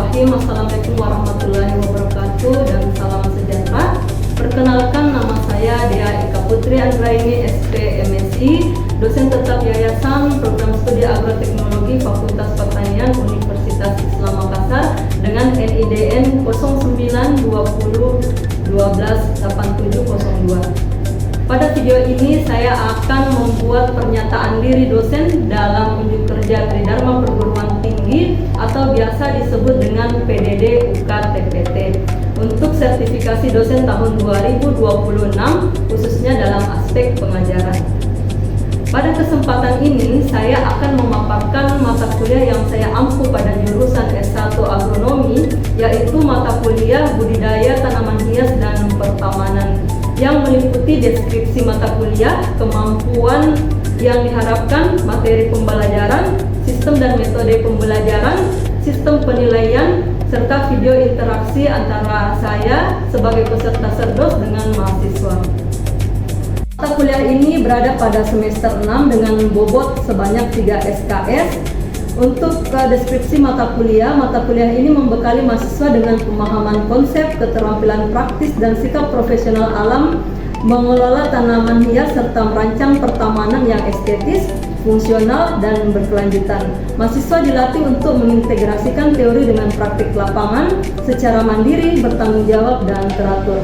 Bismillahirrahmanirrahim. Assalamualaikum warahmatullahi wabarakatuh dan salam sejahtera. Perkenalkan, nama saya Dea Eka Putri Anggraini, SP MSI, dosen tetap Yayasan Program Studi Agroteknologi Fakultas Pertanian Universitas Islam Makassar dengan NIDN 0920128702. Pada video ini saya akan membuat pernyataan diri dosen dalam unjuk kerja Tridharma Perguruan Tinggi atau biasa disebut dengan PDD UK-TPT untuk sertifikasi dosen tahun 2026 khususnya dalam aspek pengajaran. Pada kesempatan ini saya akan memaparkan mata kuliah yang saya ampu pada jurusan S1 Agronomi, yaitu mata kuliah Budidaya Tanaman Hias dan Pertamanan, yang meliputi deskripsi mata kuliah, kemampuan yang diharapkan, materi pembelajaran, sistem dan metode pembelajaran, sistem penilaian, serta video interaksi antara saya sebagai peserta serdos dengan mahasiswa. Mata kuliah ini berada pada semester 6 dengan bobot sebanyak 3 SKS. Untuk deskripsi mata kuliah ini membekali mahasiswa dengan pemahaman konsep, keterampilan praktis, dan sikap profesional alam mengelola tanaman hias serta merancang pertamanan yang estetis, fungsional, dan berkelanjutan. Mahasiswa dilatih untuk mengintegrasikan teori dengan praktik lapangan secara mandiri, bertanggung jawab, dan teratur.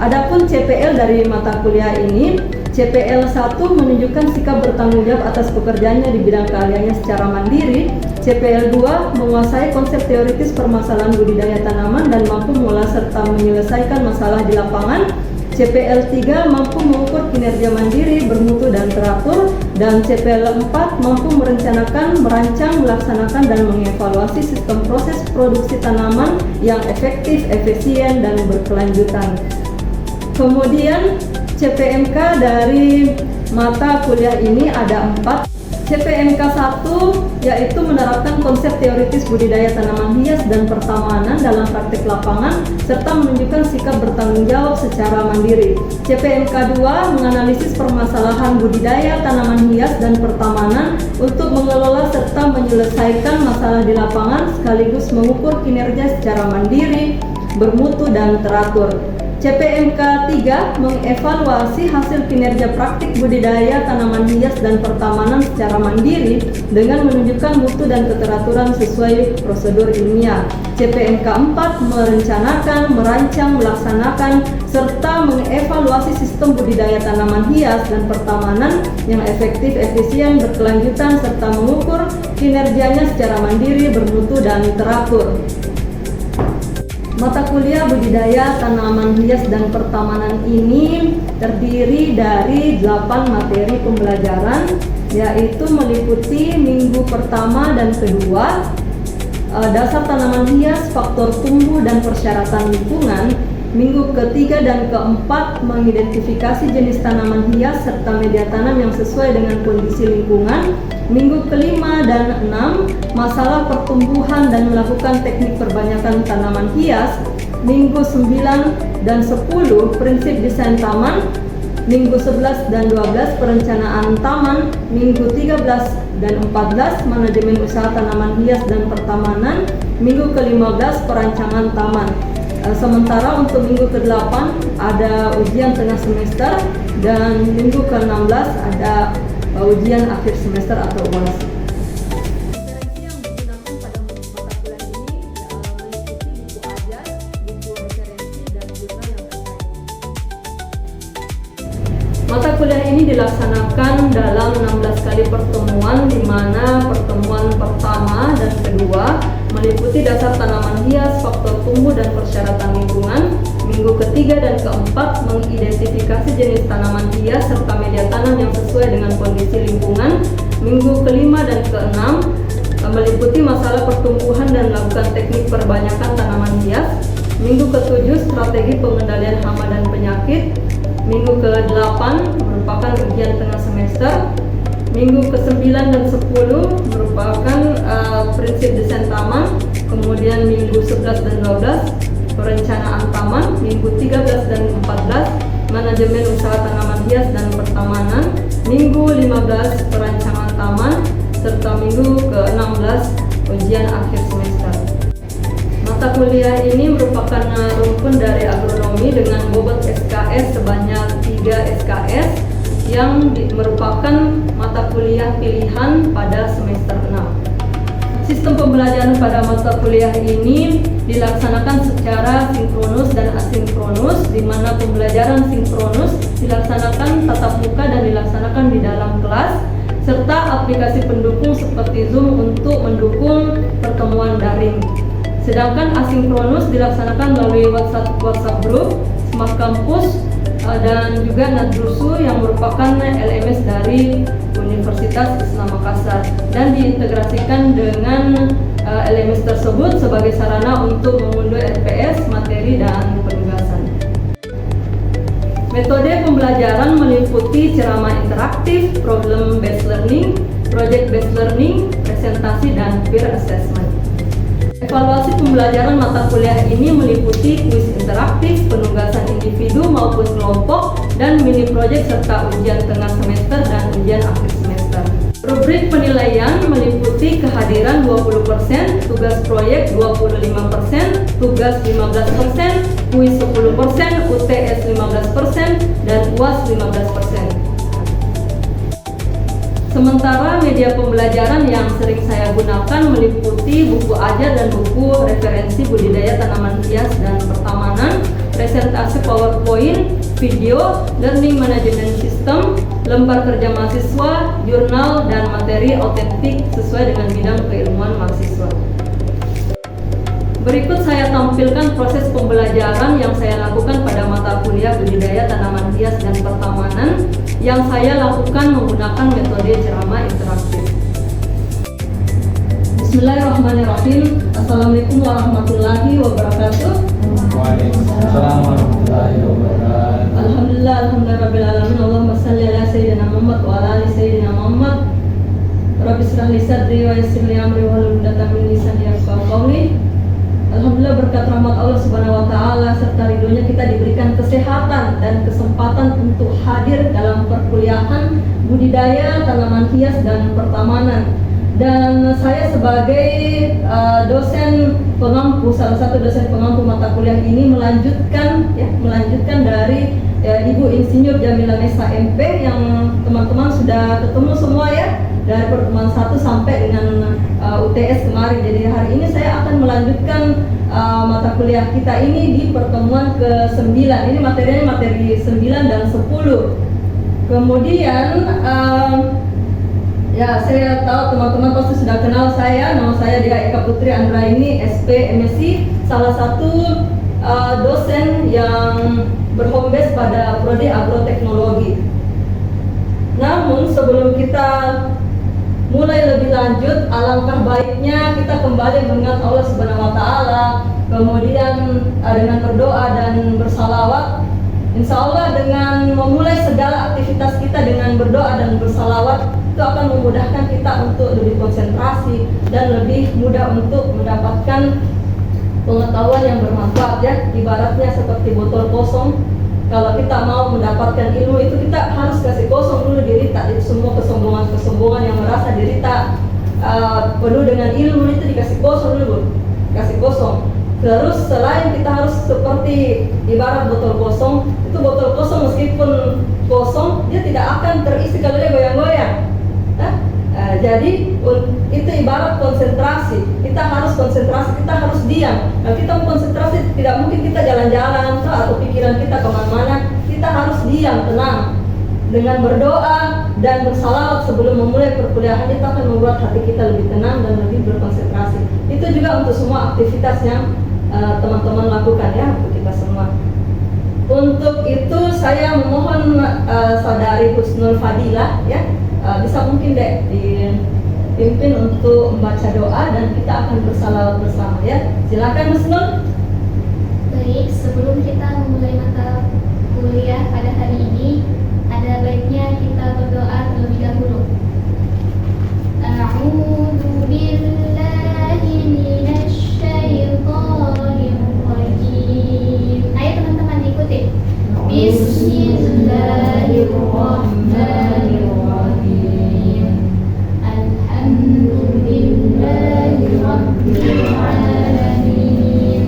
Adapun CPL dari mata kuliah ini, CPL 1 menunjukkan sikap bertanggung jawab atas pekerjaannya di bidang keahliannya secara mandiri. CPL 2 menguasai konsep teoritis permasalahan budidaya tanaman dan mampu mengolah serta menyelesaikan masalah di lapangan. CPL 3 mampu mengukur kinerja mandiri, bermutu, dan teratur. Dan CPL 4 mampu merencanakan, merancang, melaksanakan, dan mengevaluasi sistem proses produksi tanaman yang efektif, efisien, dan berkelanjutan. Kemudian CPMK dari mata kuliah ini ada 4. CPMK 1 yaitu menerapkan konsep teoritis budidaya tanaman hias dan pertamanan dalam praktik lapangan serta menunjukkan sikap bertanggung jawab secara mandiri. CPMK 2 menganalisis permasalahan budidaya tanaman hias dan pertamanan untuk mengelola serta menyelesaikan masalah di lapangan sekaligus mengukur kinerja secara mandiri, bermutu, dan teratur. CPMK 3 mengevaluasi hasil kinerja praktik budidaya tanaman hias dan pertamanan secara mandiri dengan menunjukkan mutu dan keteraturan sesuai prosedur ilmiah. CPMK 4 merencanakan, merancang, melaksanakan, serta mengevaluasi sistem budidaya tanaman hias dan pertamanan yang efektif, efisien, berkelanjutan, serta mengukur kinerjanya secara mandiri, bermutu, dan teratur. Mata kuliah budidaya tanaman hias dan pertamanan ini terdiri dari 8 materi pembelajaran, yaitu meliputi minggu pertama dan kedua, dasar tanaman hias, faktor tumbuh dan persyaratan lingkungan. Minggu ketiga dan keempat mengidentifikasi jenis tanaman hias serta media tanam yang sesuai dengan kondisi lingkungan. Minggu kelima dan 6 masalah pertumbuhan dan melakukan teknik perbanyakan tanaman hias. Minggu 9 dan 10 prinsip desain taman. Minggu 11 dan 12 perencanaan taman. Minggu 13 dan 14 manajemen usaha tanaman hias dan pertamanan. Minggu ke-15 perancangan taman. Sementara untuk minggu ke-8 ada ujian tengah semester dan minggu ke-16 ada ujian akhir semester atau UAS. Referensi yang digunakan pada mata kuliah ini meliputi buku ajar, buku referensi, dan jurnal yang terkait. Mata kuliah ini dilaksanakan dalam 16 kali pertemuan, di mana pertemuan pertama dan kedua meliputi dasar tanaman hias, faktor tumbuh dan persyaratan lingkungan. Minggu ketiga dan keempat mengidentifikasi jenis tanaman hias serta media tanam yang sesuai dengan kondisi lingkungan. Minggu kelima dan keenam meliputi masalah pertumbuhan dan melakukan teknik perbanyakan tanaman hias. Minggu ketujuh strategi pengendalian hama dan penyakit. Minggu ke-8 merupakan ujian tengah semester. Minggu ke-9 dan 10 merupakan prinsip desain taman. Kemudian minggu 11 dan 12 perencanaan taman. Minggu 13 dan 14 manajemen usaha tanaman hias dan pertamanan. Minggu 15 perancangan taman serta minggu ke-16 ujian akhir semester. kuliah ini merupakan rumpun dari agronomi dengan bobot SKS sebanyak 3 SKS yang merupakan mata kuliah pilihan pada semester 6. Sistem pembelajaran pada mata kuliah ini dilaksanakan secara sinkronus dan asinkronus, di mana pembelajaran sinkronus dilaksanakan tatap muka dan dilaksanakan di dalam kelas, serta aplikasi pendukung seperti Zoom untuk mendukung pertemuan daring. Sedangkan asinkronus dilaksanakan melalui WhatsApp Group, Smart Campus, dan juga Nadrusu yang merupakan LMS dari Universitas Islam Makassar, dan diintegrasikan dengan LMS tersebut sebagai sarana untuk mengunduh RPS, materi, dan penugasan. Metode pembelajaran meliputi ceramah interaktif, problem based learning, project based learning, presentasi, dan peer assessment. Evaluasi pembelajaran mata kuliah ini meliputi kuis interaktif, penugasan individu maupun kelompok, dan mini project serta ujian tengah semester dan ujian akhir semester. Rubrik penilaian meliputi kehadiran 20%, tugas proyek 25%, tugas 15%, kuis 10%, UTS 15%, dan UAS 15%. Sementara media pembelajaran yang sering saya gunakan meliputi buku ajar dan buku referensi budidaya tanaman hias dan pertamanan, presentasi PowerPoint, video, learning management system, lembar kerja mahasiswa, jurnal, dan materi autentik sesuai dengan bidang keilmuan mahasiswa. Berikut saya tampilkan proses pembelajaran yang saya lakukan pada mata kuliah budidaya tanaman hias dan pertamanan yang saya lakukan menggunakan metode ceramah interaktif. Bismillahirrahmanirrahim. Assalamualaikum warahmatullahi wabarakatuh. Waalaikumsalam warahmatullahi wabarakatuh. Alhamdulillah, alhamdulillahirabbil alamin. Allahumma shalli ala sayyidina Muhammad wa ala ali sayyidina Muhammad. Rabbi shrah li sadri wa yassir li amri wahlul 'uqdatam min lisani yafqahu qawli. Alhamdulillah, berkat rahmat Allah Subhanahu wa taala serta ridhonya kita diberikan kesehatan dan kesempatan untuk hadir dalam perkuliahan budidaya tanaman hias dan pertamanan. Dan saya sebagai dosen pengampu, salah satu dosen pengampu mata kuliah ini melanjutkan dari Ibu Insinyur Jamila Nesa MP yang teman-teman sudah ketemu semua ya, dari pertemuan 1 sampai dengan UTS kemarin. Jadi hari ini saya akan melanjutkan mata kuliah kita ini di pertemuan ke-9. Ini materinya materi 9 dan 10. Kemudian ya, saya tahu teman-teman pasti sudah kenal saya. Nama saya Dia Eka Putri Andraini, SP MSc, salah satu dosen yang berhome base pada prodi agroteknologi. Namun sebelum kita mulai lebih lanjut, alangkah baiknya kita kembali mengingat Allah Subhanahu wa taala, kemudian dengan berdoa dan bersalawat. Insya Allah dengan memulai segala aktivitas kita dengan berdoa dan bersalawat, itu akan memudahkan kita untuk lebih konsentrasi dan lebih mudah untuk mendapatkan pengetahuan yang bermanfaat ya. Ibaratnya seperti botol kosong, kalau kita mau mendapatkan ilmu itu kita harus kasih kosong dulu diri kita. Itu semua kesombongan yang merasa diri tak penuh dengan ilmu itu dikasih kosong dulu, kasih kosong. Terus selain kita harus seperti ibarat botol kosong, itu botol kosong meskipun kosong dia tidak akan terisi kalau dia goyang-goyang. Jadi itu ibarat konsentrasi. Kita harus konsentrasi, kita harus diam. Nah, kita mau konsentrasi tidak mungkin kita jalan-jalan atau pikiran kita kemana-mana. Kita harus diam, tenang. Dengan berdoa dan bersalawat sebelum memulai perkuliahan, itu akan membuat hati kita lebih tenang dan lebih berkonsentrasi. Itu juga untuk semua aktivitas yang teman-teman lakukan ya, untuk kita semua. Untuk itu saya memohon saudari Husnul Fadilah ya, bisa mungkin deh dipimpin untuk membaca doa dan kita akan bersalawat bersama ya. Silakan Husnul. Baik, sebelum kita memulai mata kuliah pada hari ini, ada baiknya kita berdoa terlebih dahulu. A'udzu billahi minasy syaithanir rajim. Ayo teman-teman ikuti. Bismillahirrahmanirrahim. Alhamdulillahi rabbil alamin.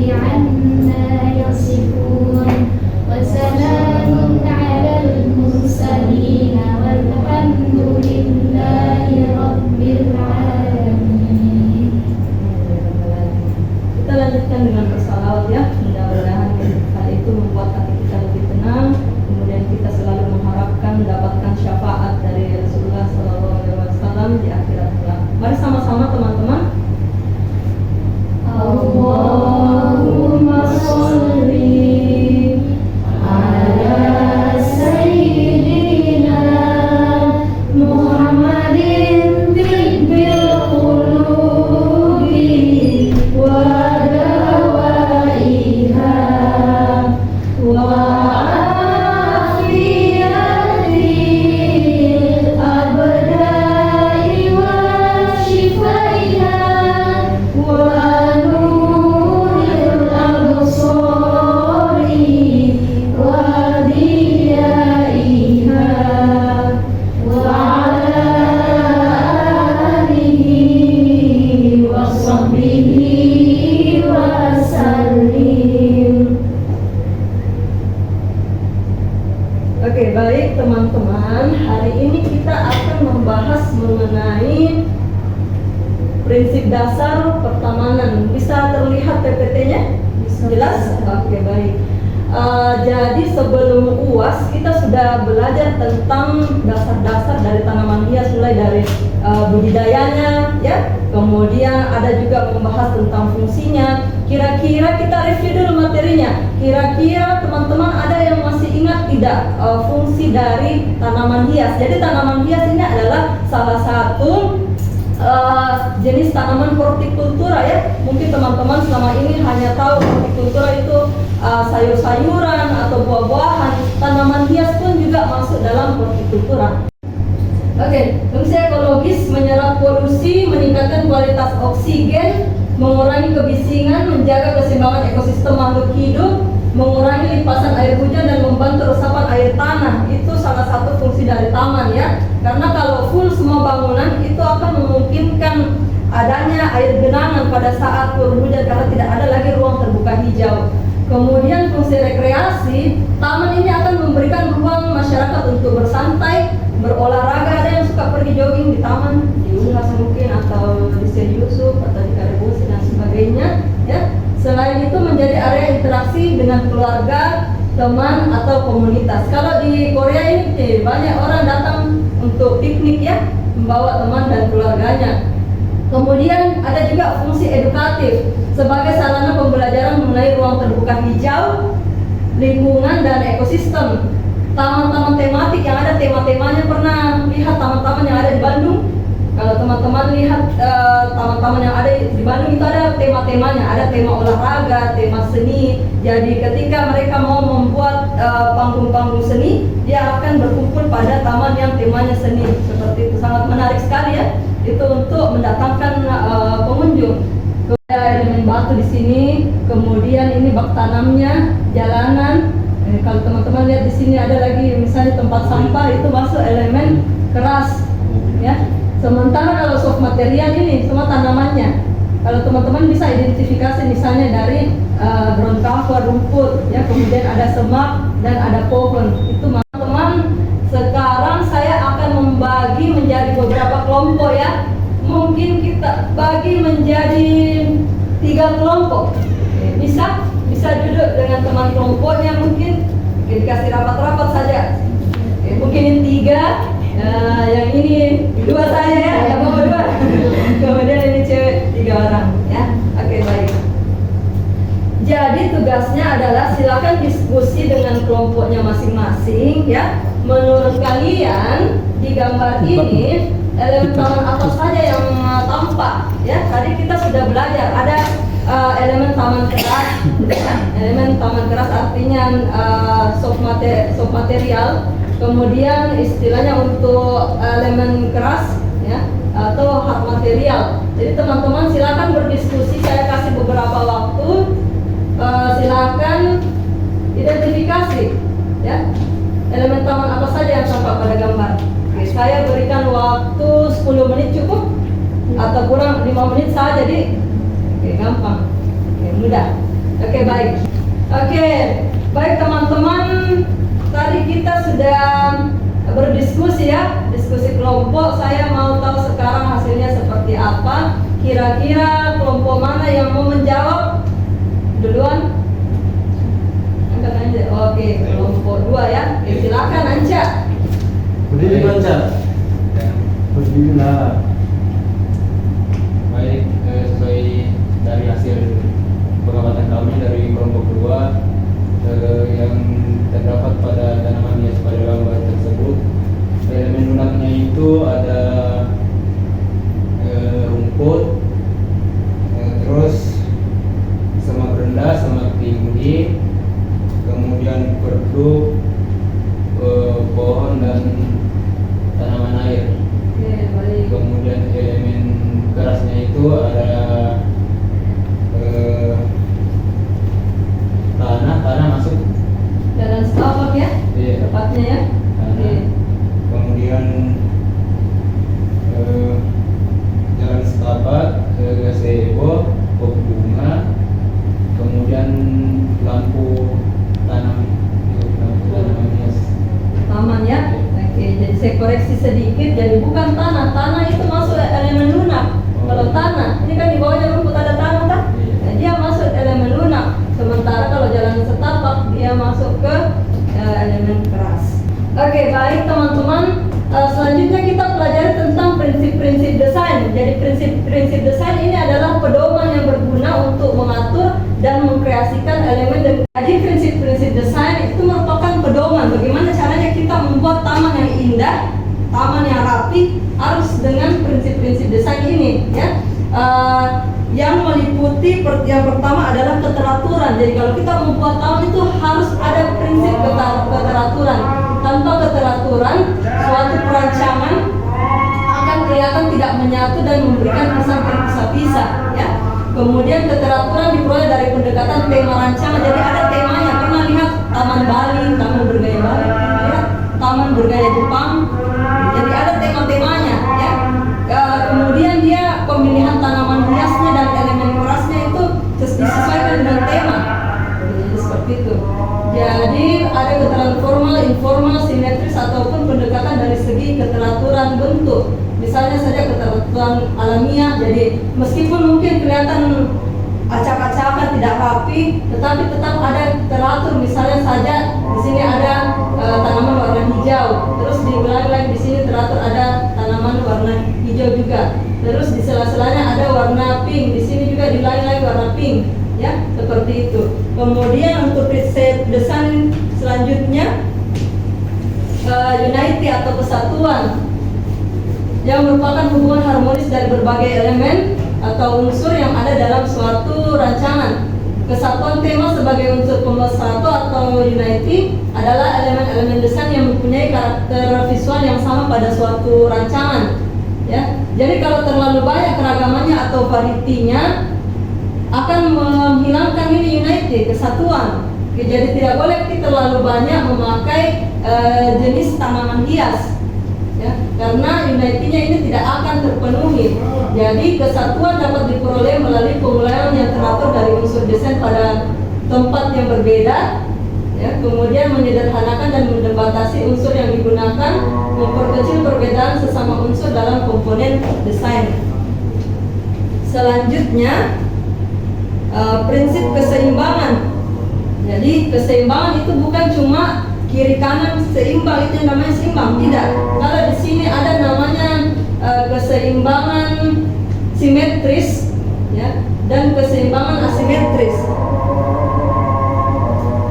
عما يصفون وسلام على المرسلين والحمد لله رب العالمين. Kita lanjutkan dengan bersalawat ya. Mudah-mudahan hal itu membuat hati kita lebih tenang. Kemudian kita selalu mengharapkan mendapatkan syafaat dari Rasulullah SAW di akhirat kelak. Mari sama-sama teman-teman. Allahumma sholli ala sayyidina Muhammadin tibbil qulubi wa dawaiha wa afiyatil abdai wa shifaiha wa nuril absari wa diyaiha wa ala alihi wa sahbihi wa sallim. Oke, baik teman-teman, hari ini kita akan membahas mengenai prinsip dasar pertamanan. Bisa terlihat PPT-nya? Jelas? Oke, baik. Jadi sebelum UAS kita sudah belajar tentang dasar-dasar dari tanaman hias, mulai dari budidayanya, ya. Kemudian ada juga membahas tentang fungsinya. Kira-kira kita review dulu materinya. Kira-kira teman-teman ada yang masih ingat tidak fungsi dari tanaman hias? Jadi tanaman hias ini adalah salah satu jenis tanaman hortikultura ya. Mungkin teman-teman selama ini hanya tahu hortikultura itu sayur-sayuran atau buah-buahan. Tanaman hias pun juga masuk dalam hortikultura. Oke, fungsi ekologis menyerap polusi, meningkatkan kualitas oksigen, mengurangi kebisingan, menjaga keseimbangan ekosistem makhluk hidup, mengurangi limpasan air hujan dan membantu resapan air tanah. Itu salah satu fungsi dari taman ya. Karena kalau full semua bangunan itu akan memungkinkan adanya air genangan pada saat turun hujan karena tidak ada lagi ruang terbuka hijau. Kemudian fungsi rekreasi, taman ini akan memberikan ruang masyarakat untuk bersantai, berolahraga. Ada yang suka pergi jogging di taman, di Unhas mungkin, atau di Syed Yusuf, atau di Karibusi dan sebagainya ya. Selain itu menjadi area interaksi dengan keluarga, teman atau komunitas. Kalau di Korea ini banyak orang datang untuk piknik ya, membawa teman dan keluarganya. Kemudian ada juga fungsi edukatif sebagai sarana pembelajaran mengenai ruang terbuka hijau, lingkungan dan ekosistem. Taman-taman tematik yang ada tema-temanya, pernah lihat taman-taman yang ada di Bandung? Kalau teman-teman lihat taman-taman yang ada di Bandung itu ada tema-temanya, ada tema olahraga, tema seni. Jadi ketika mereka mau membuat panggung-panggung seni, dia akan berkumpul pada taman yang temanya seni. Seperti itu, sangat menarik sekali ya. Itu untuk mendatangkan pengunjung. Ada elemen batu di sini, kemudian ini bak tanamnya, jalanan. Kalau teman-teman lihat di sini ada lagi misalnya tempat sampah, itu masuk elemen keras, ya. Sementara kalau soft material ini semua tanamannya. Kalau teman-teman bisa identifikasi misalnya dari ground cover rumput, ya, kemudian ada semak dan ada pohon. Itu teman-teman. Sekarang saya akan membagi menjadi beberapa kelompok ya. Mungkin kita bagi menjadi 3 kelompok. Bisa duduk dengan teman kelompoknya, mungkin dikasih rapat-rapat saja. Mungkin ini 3. Yang ini 2 saya ya, yang mau 2. Kemudian ini cewek 3 orang ya. Oke, baik. Jadi tugasnya adalah silakan diskusi dengan kelompoknya masing-masing ya. Menurut kalian di gambar ini elemen taman apa saja yang tampak ya? Tadi kita sudah belajar ada elemen taman keras. Elemen taman keras artinya soft material. Kemudian istilahnya untuk elemen keras ya, atau hard material. Jadi teman-teman silakan berdiskusi, saya kasih beberapa waktu. Silakan identifikasi ya, elemen taman apa saja yang tampak pada gambar. Oke, saya berikan waktu 10 menit cukup atau kurang 5 menit saja, jadi oke, gampang, oke, mudah. Oke, baik. Oke, baik teman-teman. Tadi kita sudah berdiskusi ya, diskusi kelompok. Saya mau tahu sekarang hasilnya seperti apa. Kira-kira kelompok mana yang mau menjawab duluan? Angkat aja. Oke, kelompok 2 ya. Oke, silakan Anca. Berdiri baca. Berdiri lah. Baik, sesuai dari hasil pengamatan kami dari kelompok 2 yang terdapat pada tanaman hias pada gambar tersebut, elemen lunaknya itu ada rumput, terus semak rendah, semak tinggi, kemudian perdu, pohon dan tanaman air. Oke, baik. Kemudian elemen kerasnya itu ada tanah masuk. Jalan setapak ya, Iya. tepatnya ya. Oke. Kemudian jalan setapak, gazebo, pot bunga, kemudian lampu tanam hias. Taman ya. Oke, jadi saya koreksi sedikit. Jadi bukan tanah. Tanah itu masuk elemen lunak. Kalau tanah, ini kan di bawahnya rumput ada tanah kan? Iya. Nah, dia masuk elemen lunak. Sementara kalau jalan setapak dia masuk ke elemen keras. Oke, baik teman-teman. Selanjutnya kita pelajari tentang prinsip-prinsip desain. Jadi prinsip-prinsip desain ini adalah pedoman yang berguna untuk mengatur dan mengkreasikan elemen. Jadi prinsip-prinsip desain itu merupakan pedoman bagaimana caranya kita membuat taman yang indah, taman yang rapi, harus dengan prinsip-prinsip desain ini ya. Yang meliputi yang pertama adalah keteraturan. Jadi kalau kita membuat taman itu harus ada prinsip keteraturan. Tanpa keteraturan, suatu perancangan akan kelihatan tidak menyatu dan memberikan kesan terpisah-pisah ya. Kemudian keteraturan diperoleh dari pendekatan tema rancangan. Jadi ada temanya. Pernah lihat taman Bali, taman bergaya Bali, ya? Taman bergaya Jepang. Jadi ada tema-temanya ya. Kemudian dia pemilihan tanaman hiasnya dan elemen kerasnya itu disesuaikan dengan tema. Jadi seperti itu. Jadi ada keterangan formal, informal, simetris ataupun pendekatan dari segi keteraturan bentuk. Misalnya saja keteraturan alamiah. Jadi meskipun mungkin kelihatan acak-acakan, tidak rapi, tetapi tetap ada teratur. Misalnya saja di sini ada tanaman warna hijau, terus di belakang lagi di sini teratur ada tanaman warna hijau juga. Terus di sela-selanya ada warna pink, di sini juga di lain lagi warna pink, ya seperti itu. Kemudian untuk prinsip desain selanjutnya unity atau kesatuan, yang merupakan hubungan harmonis dari berbagai elemen atau unsur yang ada dalam suatu rancangan. Kesatuan tema sebagai unsur pemersatu atau unity adalah elemen-elemen desain yang mempunyai karakter visual yang sama pada suatu rancangan. Ya, jadi kalau terlalu banyak keragamannya atau varietinya akan menghilangkan ini unity, kesatuan. Jadi tidak boleh kita terlalu banyak memakai jenis tanaman hias. Ya, karena unity-nya ini tidak akan terpenuhi. Jadi kesatuan dapat diperoleh melalui pengulaian yang teratur dari unsur desain pada tempat yang berbeda. Ya, kemudian menyederhanakan dan membatasi unsur yang digunakan, memperkecil perbedaan sesama unsur dalam komponen desain. Selanjutnya prinsip keseimbangan. Jadi keseimbangan itu bukan cuma kiri kanan seimbang, itu yang namanya seimbang, tidak. Kalau di sini ada namanya keseimbangan simetris, ya, dan keseimbangan asimetris.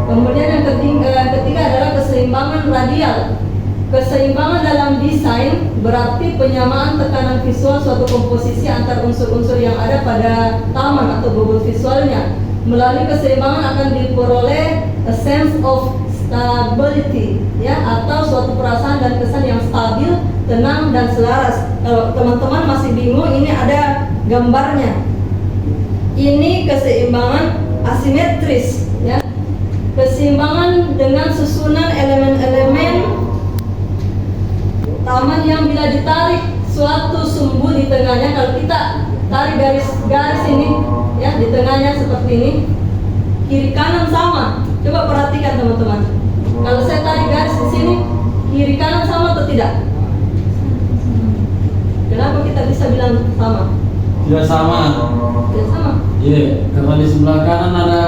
Kemudian yang ketiga adalah keseimbangan radial. Keseimbangan dalam desain berarti penyamaan tekanan visual suatu komposisi antar unsur-unsur yang ada pada taman atau bobot visualnya. Melalui keseimbangan akan diperoleh a sense of stability, ya, atau suatu perasaan dan kesan yang stabil, tenang dan selaras. Kalau teman-teman masih bingung, ini ada gambarnya. Ini keseimbangan asimetris, ya. Keseimbangan dengan susunan elemen-elemen taman yang bila ditarik suatu sumbu di tengahnya, kalau kita tarik garis ini, ya, di tengahnya seperti ini, kiri kanan sama. Coba perhatikan teman-teman. Kalau saya tarik garis di sini, kiri kanan sama atau tidak? Kenapa kita bisa bilang sama? Tidak sama. Tidak sama. Iya, karena di sebelah kanan ada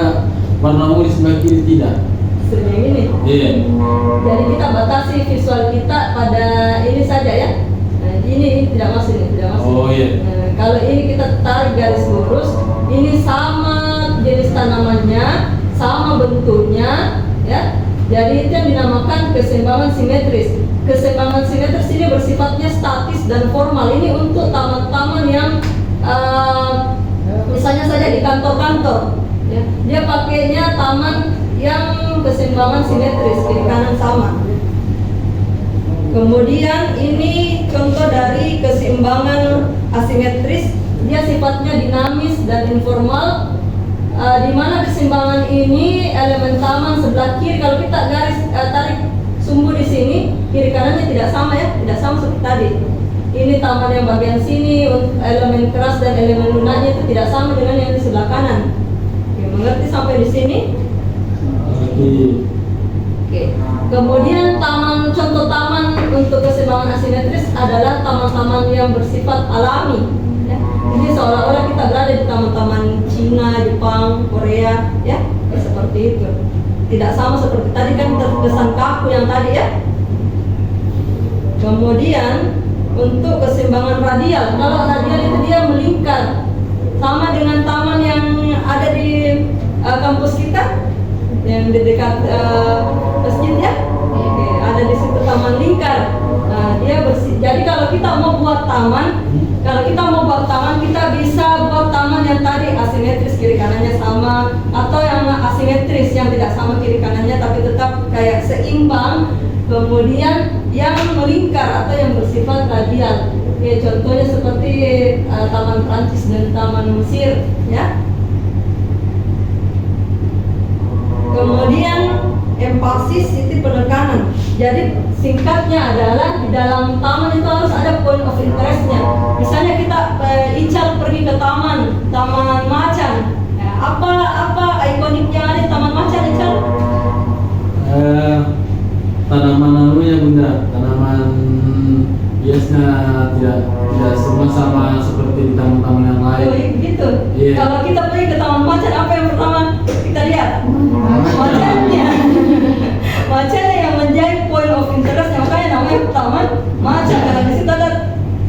warna ungu, di sebelah kiri tidak. Seperti ini. Iya. Jadi kita batasi visual kita pada ini saja ya. Nah, ini tidak masuk, ini tidak masuk. Oh iya. Nah, kalau ini kita tarik garis lurus, ini sama jenis tanamannya, sama bentuknya, ya. Jadi itu yang dinamakan keseimbangan simetris. Keseimbangan simetris ini bersifatnya statis dan formal. Ini untuk taman-taman yang misalnya saja di kantor-kantor, ya. Dia pakainya taman yang keseimbangan simetris, kiri kanan sama. Kemudian ini contoh dari keseimbangan asimetris, dia sifatnya dinamis dan informal. Di mana keseimbangan ini elemen taman sebelah kiri, kalau kita garis tarik sumbu di sini, kiri kanannya tidak sama ya, tidak sama seperti tadi. Ini taman yang bagian sini, elemen keras dan elemen lunaknya itu tidak sama dengan yang di sebelah kanan. Oke, mengerti sampai di sini? Oke. Kemudian contoh taman untuk keseimbangan asimetris adalah taman-taman yang bersifat alami. Ya. Jadi seolah-olah kita berada di taman-taman Cina, Jepang, Korea, ya, seperti itu. Tidak sama seperti tadi kan terkesan kaku yang tadi ya. Kemudian untuk keseimbangan radial, kalau radial itu dia melingkar, sama dengan taman yang ada di kampus kita, yang di dekat masjid ya. Oke, ada di situ taman lingkar. Nah, dia jadi kalau kita mau buat taman, kita bisa buat taman yang tadi asimetris, kiri kanannya sama, atau yang asimetris yang tidak sama kiri kanannya tapi tetap kayak seimbang. Kemudian yang melingkar atau yang bersifat radial. Oke, contohnya seperti taman Prancis dan taman Mesir, ya. Kemudian emphasis itu penekanan. Jadi singkatnya adalah di dalam taman itu harus ada point of interestnya. Misalnya kita Ical pergi ke taman macan. Ya, apa ikonik yang ada di taman macan, Ical? Tanaman anunya bunda, tanaman biasanya tidak semua sama seperti di taman-taman yang lain. Oh, gitu. Iya. Kalau kita pergi ke taman macan, apa yang pertama kita lihat? Macannya. Macannya yang menjadi point of interest, makanya namanya taman macan. Karena di situ ada,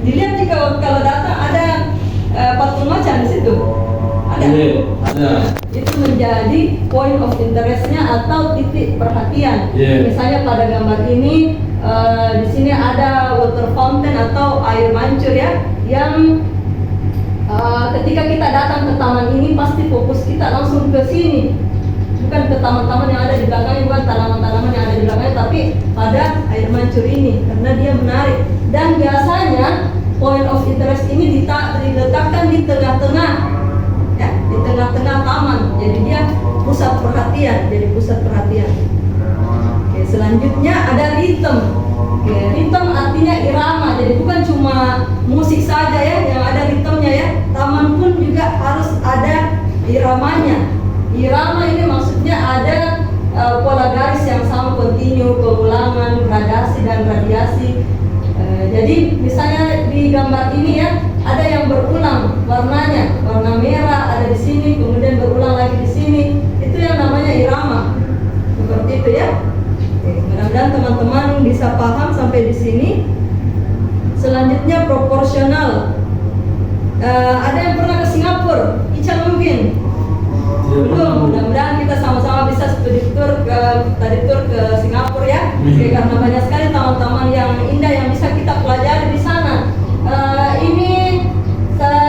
dilihat jika kalau datang ada patung macan di situ. Ada. Iya, ada. Itu menjadi point of interestnya atau titik perhatian. Yeah. Misalnya pada gambar ini di sini ada water fountain atau air mancur ya, yang ketika kita datang ke taman ini pasti fokus kita langsung ke sini, bukan ke taman-taman yang ada di belakangnya, bukan tanaman-tanaman yang ada di belakangnya, tapi pada air mancur ini karena dia menarik. Dan biasanya point of interest ini diletakkan di tengah-tengah. Ya, di tengah-tengah taman, jadi dia pusat perhatian, Oke, selanjutnya ada rhythm. Oke, rhythm artinya irama, jadi bukan cuma musik saja ya yang ada ritmenya ya, taman pun juga harus ada iramanya. Irama ini maksudnya ada pola garis yang sama, kontinu, pengulangan, gradasi dan radiasi. Jadi misalnya di gambar ini ya, ada yang berulang warnanya, warna merah ada di sini, kemudian berulang lagi di sini. Itu yang namanya irama. Seperti itu ya. Oke, mudah-mudahan teman-teman bisa paham sampai di sini. Selanjutnya proporsional. Ada yang pernah ke Singapura? Ica mungkin? Belum. Mudah-mudahan kita sama-sama bisa studi tour ke Singapura ya. Oke, karena banyak sekali taman-taman yang indah yang bisa kita pelajari di sana. Ini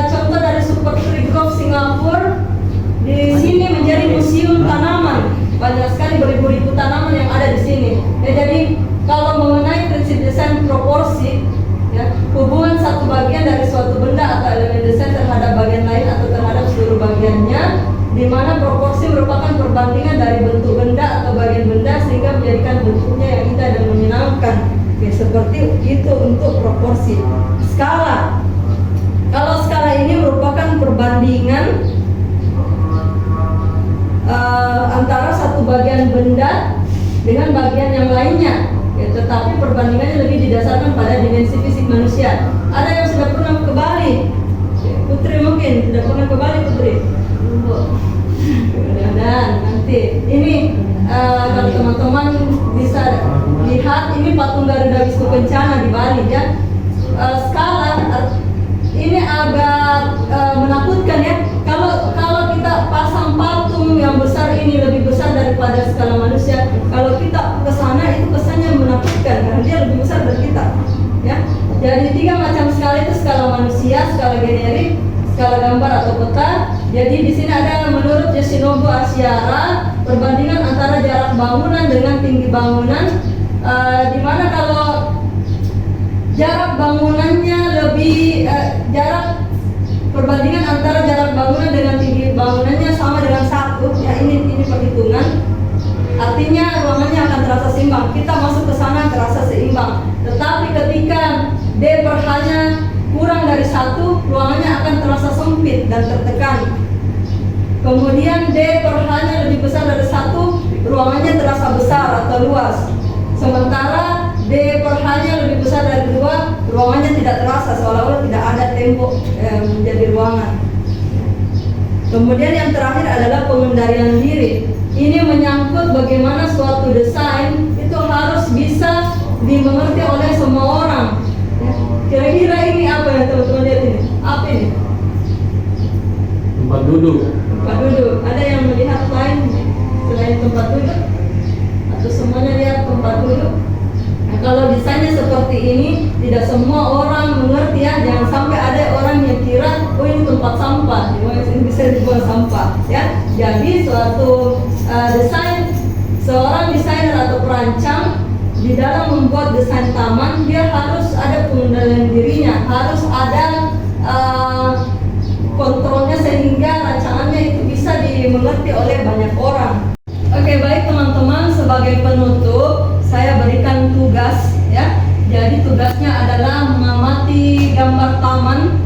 contoh dari Super Tree Grove Singapura. Di sini menjadi museum tanaman. Banyak sekali beribu-ribu tanaman yang ada di sini. Ya, jadi kalau mengenai prinsip desain proporsi, ya, hubungan satu bagian dari suatu benda atau elemen desain terhadap bagian lain atau terhadap seluruh bagiannya, di mana proporsi merupakan perbandingan dari bentuk benda atau bagian benda sehingga menjadikan bentuknya yang indah dan menyenangkan. Oke, seperti itu untuk proporsi. Skala. Kalau skala ini merupakan perbandingan antara satu bagian benda dengan bagian yang lainnya, ya, tetapi perbandingannya lebih didasarkan pada dimensi fisik manusia. Ada yang sudah pernah ke Bali? Putri mungkin sudah pernah ke Bali, Putri? Mudah-mudahan nanti. Ini kalau teman-teman bisa lihat, ini patung Garuda Wisnu Kencana di Bali, ya. Skala ini agak menakutkan, ya. Kalau kita pasang patung yang besar ini lebih besar daripada skala manusia, kalau kita ke sana itu kesannya menakutkan karena dia lebih besar dari kita, ya. Jadi 3 macam skala itu: skala manusia, skala generik, skala gambar atau peta. Jadi di sini ada menurut Yoshinobu Ashiara perbandingan antara jarak bangunan dengan tinggi bangunan, di mana kalau jarak bangunannya lebih perbandingan antara jarak bangunan dengan tinggi bangunannya sama dengan 1, ya, ini perhitungan. Artinya ruangannya akan terasa seimbang. Kita masuk ke sana terasa seimbang. Tetapi ketika D per H-nya kurang dari 1, ruangannya akan terasa sempit dan tertekan. Kemudian D per H-nya lebih besar dari 1, ruangannya terasa besar atau luas. Sementara D per H-nya lebih besar dari 2, ruangannya tidak terasa, seolah-olah tidak ada tembok menjadi ruangan. Kemudian yang terakhir adalah pengendalian diri. Ini menyangkut bagaimana suatu desain itu harus bisa dimengerti oleh semua orang. Ya. Kira-kira ini apa ya teman-teman lihat ini? Apa ini? Tempat duduk. Tempat duduk. Ada yang melihat lain selain tempat duduk? Atau semuanya lihat tempat duduk? Nah, kalau desainnya seperti ini, tidak semua orang mengerti, ya. Jangan sampai ada orang yang kira, oh ini tempat sampah, ini bisa dibuang sampah, ya. Jadi suatu seorang desainer atau perancang di dalam membuat desain taman, dia harus ada pengendalian dirinya, harus ada kontrolnya sehingga rancangannya itu bisa dimengerti oleh banyak orang. Oke, baik teman-teman, sebagai penutup saya berikan tugas, ya. Jadi tugasnya adalah mengamati gambar taman,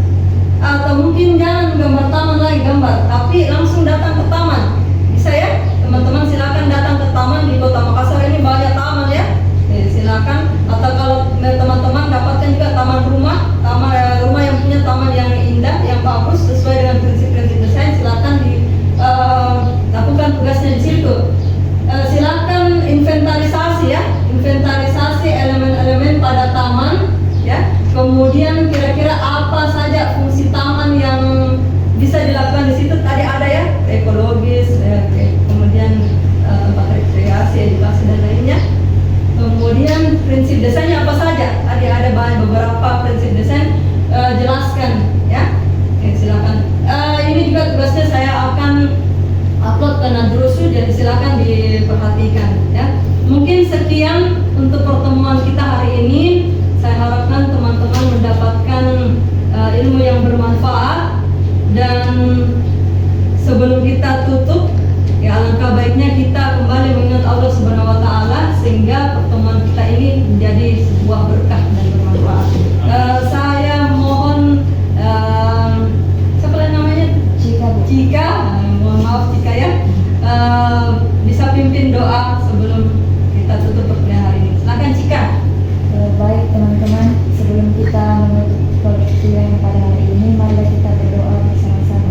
atau mungkin jangan gambar taman lagi tapi langsung datang ke taman. Bisa, ya? Teman-teman silakan datang ke taman di Kota Makassar, ini banyak taman, ya. Silakan. Atau kalau teman-teman dapatkan juga taman rumah yang punya taman yang indah, yang bagus sesuai dengan prinsip-prinsip desain, silakan dilakukan tugasnya di situ. Silakan inventarisasi, ya. Inventarisasi elemen-elemen pada taman, ya. Kemudian kira-kira apa saja fungsi taman yang bisa dilakukan di situ? Tadi ada, ya, ekologis, kemudian tempat rekreasi, edukasi dan lainnya. Kemudian prinsip desainnya apa saja? Tadi ada beberapa prinsip desain, jelaskan, ya. Oke, silakan. Ini juga tugasnya saya akan upload ke Nadrusu, jadi silakan diperhatikan, ya. Mungkin sekian untuk pertemuan kita hari ini. Saya harapkan teman-teman mendapatkan ilmu yang bermanfaat, dan sebelum kita tutup, ya, alangkah baiknya kita kembali mengingat Allah Subhanahu wa Ta'ala sehingga pertemuan kita ini menjadi sebuah berkah dan bermanfaat. Saya mohon siapa namanya? Cika, mohon maaf Cika, ya, bisa pimpin doa sebelum kita tutup pertemuan hari ini. Silakan Cika. Baik teman-teman, sebelum kita menutup pertemuan pada hari ini, mari kita berdoa bersama-sama.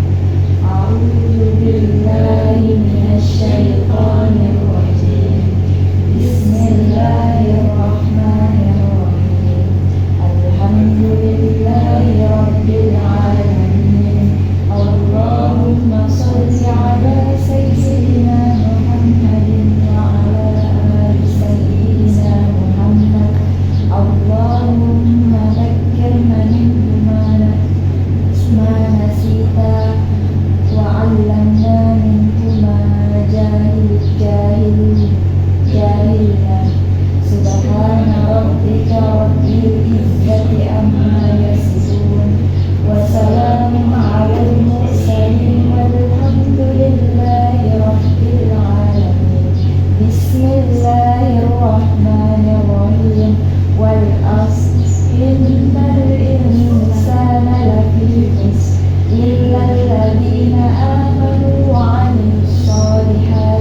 A'udzubillahi minasyaitonir rajim. Bismillahirrahmanirrahim. Alhamdulillahi rabbil alamin. Allahumma shalli ala sayyidina Muhammadin wa ala ali sayyidina Muhammad. Allahumma dhakkirna minhuma ma nasita wa 'allamna minhuma jahilna. Subhana rabbika rabbil izzati amma yasifun wa salamun 'alal mursalin walhamdulillahi rabbil alamin. Bismillahirrahmanirrahim. Wal 'asri innal insana lafi khusr illa alladhina amanu wa 'amilus solihati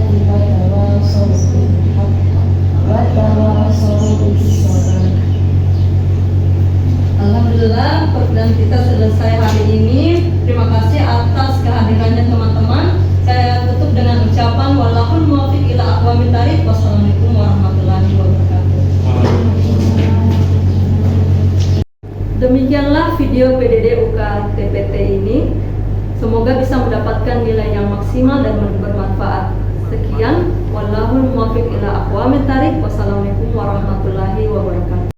terima kasih atas kehadirannya teman-teman. Saya tutup dengan ucapan wallahul muwaffiq ila aqwamit thariq. Wassalamualaikum warahmatullahi wabarakatuh. Demikianlah video PDD UK TPT ini. Semoga bisa mendapatkan nilai yang maksimal dan bermanfaat. Sekian, wallahul muwaffiq ila aqwamit thariq. Wassalamualaikum warahmatullahi wabarakatuh.